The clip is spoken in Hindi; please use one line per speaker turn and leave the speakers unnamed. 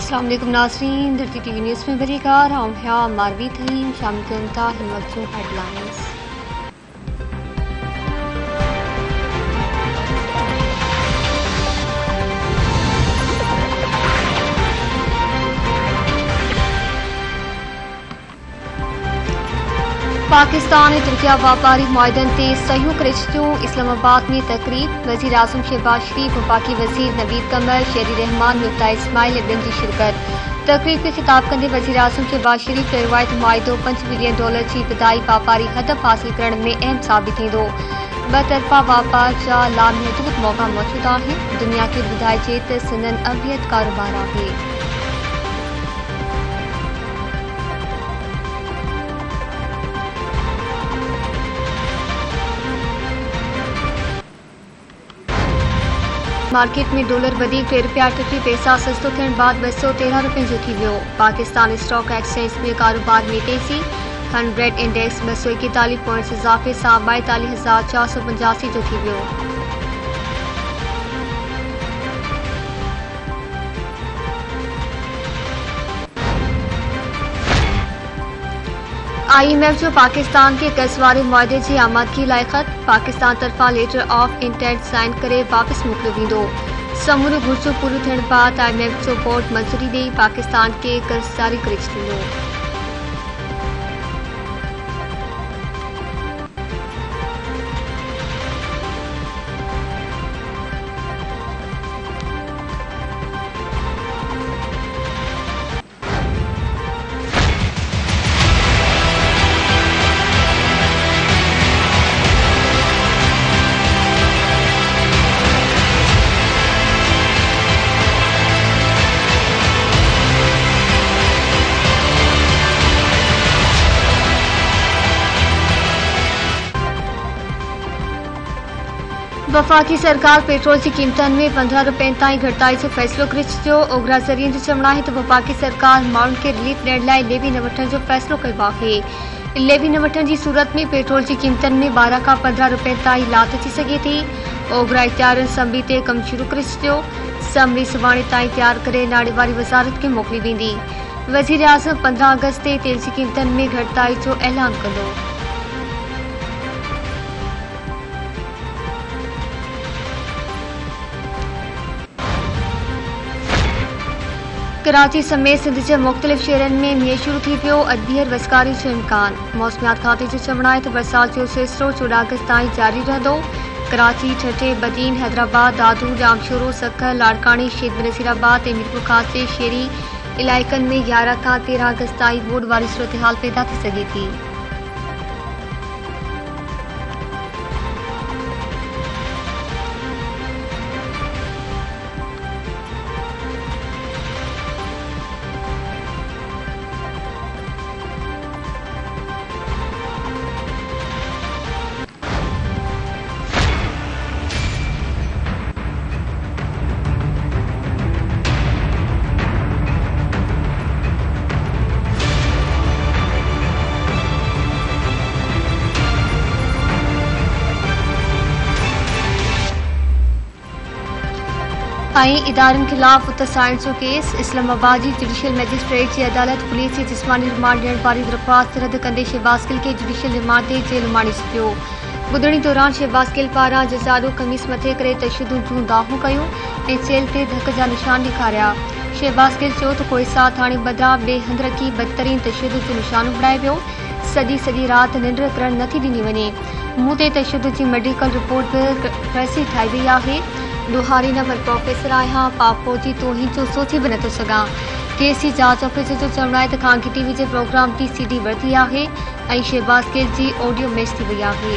अस्सलाम वालेकुम नाज़रीन, धरती टीवी न्यूज़ में बरीकार मारवी थीम शामिल करता हिम्मत हेडलाइंस। पाकिस्तान ने तुर्किया व्यापारी मुआहदन ते सहयोग करियो। इस्लामाबाद में तकरीब वज़ीर आज़म शहबाज शरीफ, वफाकी वज़ीर नवीद कमर, शहरी रहमान मुफ्ता इस्माइल इब्न की शिरकत। तकरीब के खिताब कंदे वज़ीर आज़म शहबाज शरीफ रिवायत मुआहिदो $5 बिलियन जी विदाई व्यापारी हदफ हासिल करने में अहम साबित थींदो। बतरफा व्यापार जा लामहदूद मौका मौजूद है। दुनिया के बुधाइजे त सिंधन अवलियत कारोबार है। मार्केट में डॉलर वधीक ₹2.38 पैसा सस्तो थियण बाद ₹213 जो थी वियो। पाकिस्तान स्टॉक एक्सचेंज में कारोबार में तेजी। 100 इंडेक्स 241 पॉइंट्स इजाफे सां 42,485 जो थी वियो। IMF जो पाकिस्तान के कर्ज वारे मुआहदे जी आमदगी लाइ खत। पाकिस्तान तरफा लेटर ऑफ इंटेंट साइन करे वापस मोकिलियो वेंदो। समूरो घुर्जो पूरो थियण बाद IMF जो बोर्ड मंजूरी ॾेई पाकिस्तान के कर्ज जारी करे छॾींदो। वफाकी सरकार पेट्रोल की कीमतन में ₹15 ताईं घटाई जो फैसलो करे छॾियो। ओघरा ज़रियन जो चवण है तो वफाकी सरकार माण्हुनि खे रिलीफ ॾियण लाइ लेवी न वठण जो फैसलो कयो आहे। लेवी न वठण की सूरत में पेट्रोल की कीमतन में ₹12 खां ₹15 ताईं लात अची सघे थी। ओघरा इख्तियारनि असम्बली ते कम शुरू करे छॾियो। असम्बली सुभाणे ताईं तैयार करे नाणे वारी वज़ारत खे मोकिली वेंदी। वज़ीर आज़म 15 अगस्त ते तेल की कीमतन में घटाई जो ऐलान कंदो। कराची समेत सिंध के मुख्तलिफ शहरन में मींहुं शुरू थी पियो। अॼु ॿीहर वसकारी जो इम्कान। मौसमियात खाते जो चवण है तो बरसात जो सिलसिलो 14 अगस्त ताईं जारी रहंदो। कराची, ठठे, बदीन, हैदराबाद, दादू, जामशोरो, सखर, लाड़कानी, शेख नसीराबाद ऐं मीरपुर ख़ास जे शहरी इलाइक़नि में 11 खां 13 अगस्त ताईं बोड वारी सूरतहाल पैदा थी सघे थी। इदारन खिलाफ उत्तरसाइंस जो केस। इस्लामाबाद की जुडिशियल मैजिस्ट्रेट की अदालत पुलिस की जिस्मानी रिमांड ॾियण वारी दरख्वास्त रद्द कंदे शहबाज गिल के जुडिशियल रिमांड ते जेल उमाणी छॾियो। ॿुधणी दौरान शहबाज गिल पारां जजाडो कमीस मथे करे तशद्दुद जूं दाहूं कयूं ऐं चेल ते धक जा निशान ॾेखारिया। शहबाज गिल चयो त कोई साथ हाणे बदिरां ॿिए हंध रखी बदतरीन तशद्दुद जो निशानो बणाए वियो। सॼी रात निंड करण नथी ॾिनी वञे। मूं ते तशद्दुद जी मेडिकल रिपोर्ट बि फैसली ठाही वई आहे। दुहारी न पर प्रोफेसर आहियां, पाक फौजी तोहीन जो सोचे भी नथो सघां। केस की जांच ऑफिसर जो चवण है तो खांगी टीवी के प्रोग्राम की CD वरती है ऐं शहबाज गिल की ऑडियो मैच थी वई आहे।